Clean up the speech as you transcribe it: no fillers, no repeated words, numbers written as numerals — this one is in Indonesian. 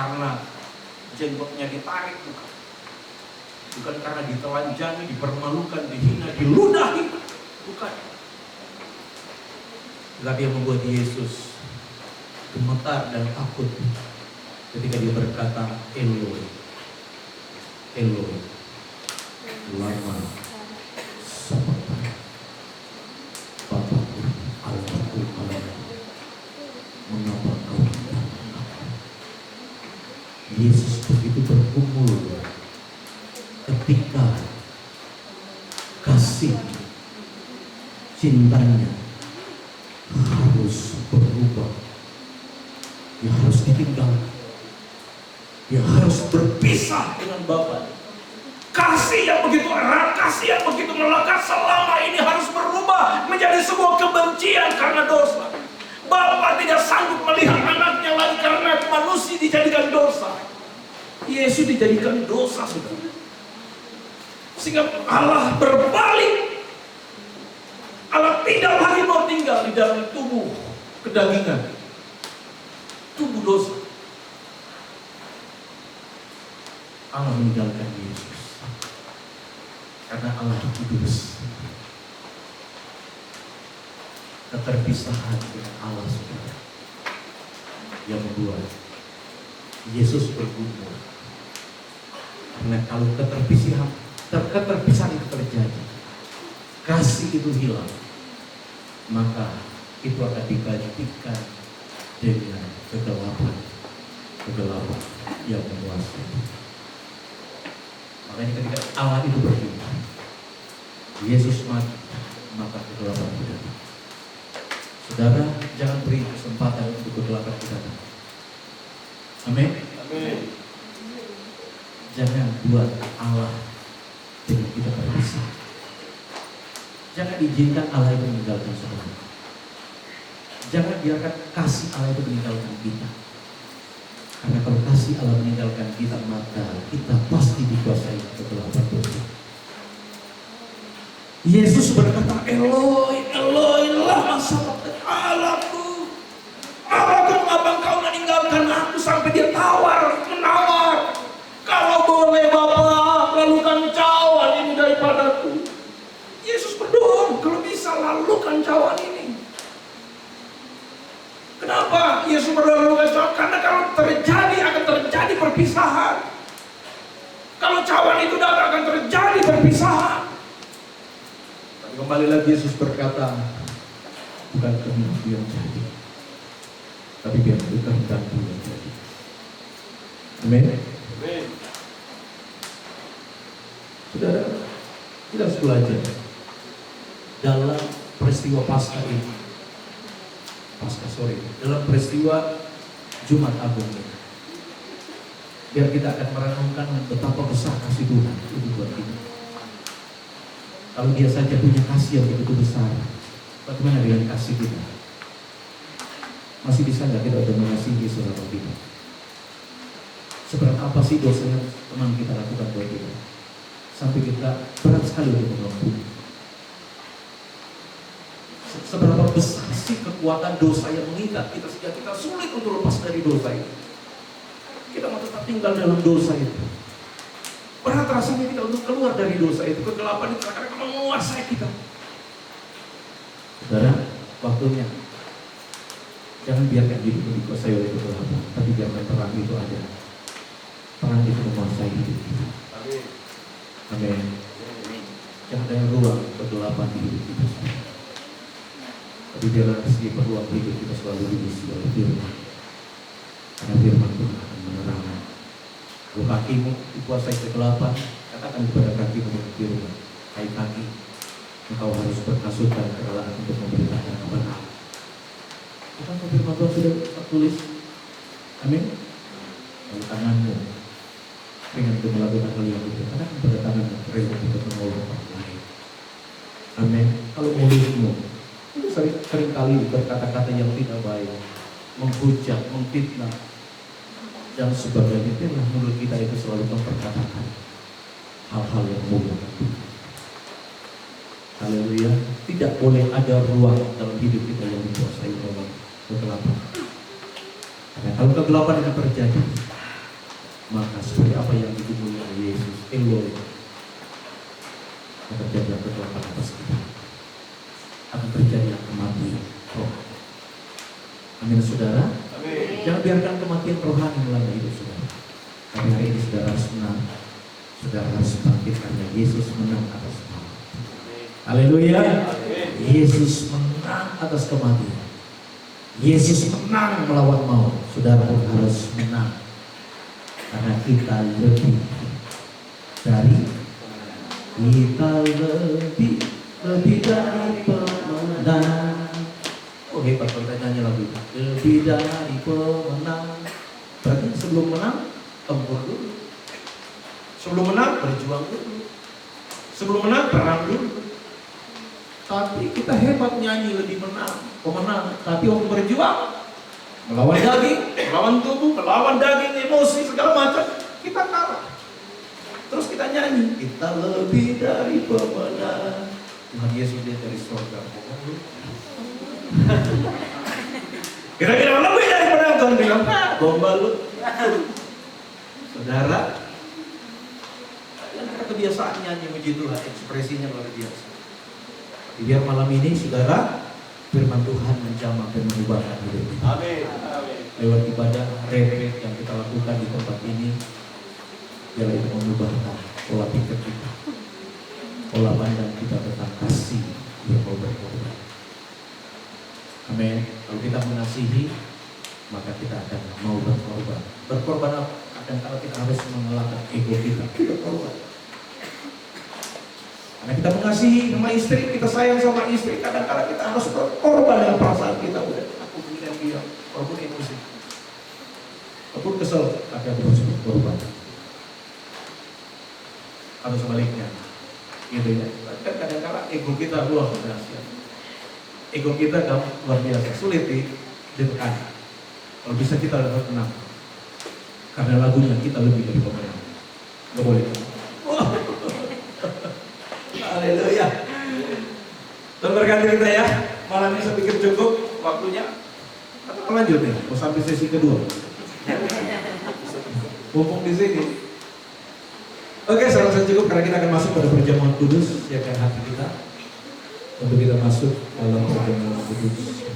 karena jenggotnya ditarik, bukan. Bukan karena ditelanjangi, dipermalukan, dihina, diludahi, bukan. Tetapi yang membuat Yesus gemetar dan takut ketika dia berkata, Eloi, Eloi, lama sabachthani, Bapakku, Allahku, Allahku, mengapa kau tinggalkan aku? Yesus begitu bergumul ketika kasih cintanya harus berubah. Dia harus ditinggalkan. Dia harus berpisah dengan Bapa. Kasih yang begitu erat, kasih yang begitu melekat selama ini harus berubah menjadi sebuah kebencian karena dosa. Bapa tidak sanggup melihat anaknya lagi karena manusia dijadikan dosa. Yesus dijadikan dosa, saudara. Sehingga Allah berbalik. Allah tidak lagi mau tinggal di dalam tubuh kedagingan, tubuh dosa. Allah meninggalkan Yesus karena Allah kudus. Keterpisahan dengan Allah, saudara, yang membuat Yesus bergumul. Karena kalau keterpisahan itu terjadi, kasih itu hilang, maka itu akan digantikan dengan kegelapan yang menguasai. Makanya ketika Allah itu berjumpa, Yesus mati, maka kegelapan itu datang. Saudara, jangan beri kesempatan untuk kegelapan itu datang. Amin. Amin. Jangan buat Allah dengan kita terpisah. Jangan izinkan Allah itu meninggalkan saudara. Jangan biarkan kasih Allah itu meninggalkan kita. Karena kalau kasih Allah meninggalkan kita, maka kita pasti dikuasai kegelapan dosa. Yesus berkata, Eloi, Eloi, lama sabachthani, Allahku, mengapa engkau meninggalkan aku? Sampai dia menawar. Kalau boleh Bapa, lalukan cawan ini daripadaku. Yesus berdoa, kalau bisa lalukan cawan ini. Kenapa Yesus berdoa lalukan cawan? Karena kalau terjadi, akan terjadi perpisahan. Kalau cawan itu datang, akan terjadi perpisahan. Tapi kembali lagi Yesus berkata, bukan kehendak yang jadi, tapi biar kehendakmu yang jadi. Amin. Amin. Saudara, kita harus belajar dalam peristiwa Paskah ini. Dalam peristiwa Jumat Agung ini. Biar kita akan merenungkan betapa besar kasih Tuhan itu buat kita. Kalau dia saja punya kasih yang begitu besar, bagaimana dengan kasih kita? Masih bisa nggak kita udah mengasihi saudara kita? Seberat apa sih dosa yang teman kita lakukan buat kita? Sampai kita berat sekali untuk mengampuni. Seberapa besar sih kekuatan dosa yang mengikat kita sehingga kita sulit untuk lepas dari dosa itu. Kita mau tetap tinggal dalam dosa itu. Berat rasanya kita untuk keluar dari dosa itu. Kegelapan itu akan menguasai kita. Saudara, waktunya jangan biarkan hidup dikuasai oleh kegelapan, tapi biarkan terang itu ada. Terang itu menguasai hidup kita. Amin. Amin. Jangan ada ruang kegelapan di hidup kita. Tapi biarlah rezeki peluang hidup kita selalu diisi oleh firman. Karena firman Tuhan akan menerangi. Kalau kakimu dikuasai kegelapan, katakan kepada kakimu dengan firman, hai kaki, engkau harus berkasutkan kerelaan untuk memberitakan kebenaran. Bukan firman Tuhan sudah tertulis. Amin. Kalau tanganmu pengen untuk melakukan hal yang itu, katakan kepada tanganmu rela untuk menolong orang lain. Amin. Kalau mulutmu itu seringkali berkata-kata yang tidak baik, menghujat, memfitnah, dan sebagainya. Biarlah mulut kita itu selalu memperkatakan hal-hal yang buruk. Haleluya. Tidak boleh ada ruang dalam hidup kita yang dikuasai oleh kegelapan. Karena kalau kegelapan itu terjadi, maka seperti apa yang digumuli oleh Yesus, Eloi, akan terjadi kegelapan atas kita, akan terjadi kematian roh. Amin saudara. Amin. Jangan biarkan kematian rohani melanda hidup saudara. Tapi hari ini saudara harus menang. Saudara harus bangkit karena Yesus menang atas maut. Haleluya. Yesus menang atas kematian. Yesus menang melawan maut. Saudara pun harus menang. Karena kita lebih dari pemenang. Oh hebat pertanyaannya lagu itu. Lebih dari pemenang. Berarti sebelum menang tempur dulu. Sebelum menang berjuang dulu. Sebelum menang perang dulu. Tapi kita hebat nyanyi lebih menang, pemenang. Tapi waktu berjuang melawan daging, melawan tubuh, melawan daging, emosi segala macam, kita kalah. Terus kita nyanyi, kita lebih dari pemenang. Tuhan Yesus dia dari surga. Kira-kira lebih dari pemenang. Tuhan bilang, gombal lu. Saudara, kita kebiasaan nyanyi puji Tuhan, ekspresinya luar biasa. Biar malam ini saudara, firman Tuhan menjamah dan mengubahkan hidup kita. Amin. Lewat ibadah retret yang kita lakukan di tempat ini, biarlah itu mengubahkan pola pikir kita, pola pandang kita tentang kasih yang mau berkorban. Amin. Kalau kita mengasihi, maka kita akan mau berkorban. Berkorban akan kalau kita harus mengalahkan ego kita berkorban. Karena kita mengasihi sama istri, kita sayang sama istri, kadang-kadang kita harus berkorban dengan perasaan kita. Udah, aku begini dia, walaupun emosi, walaupun kesel, tapi aku harus berkorban. Atau sebaliknya, gitu ya. Kadang-kadang ego kita luar biasa. Ego kita luar biasa, sulit ditekan. Kalau bisa kita dapat menang, karena lagunya kita lebih dari pemenang. Gak boleh. Haleluya. Tuhan berkati kita ya. Malam ini saya pikir cukup waktunya. Atau lanjut nih, mau sampai sesi kedua. Mumpung di sini. Oke, saya rasa cukup karena kita akan masuk pada perjamuan kudus. Siapkan hati kita untuk kita masuk dalam perjamuan kudus.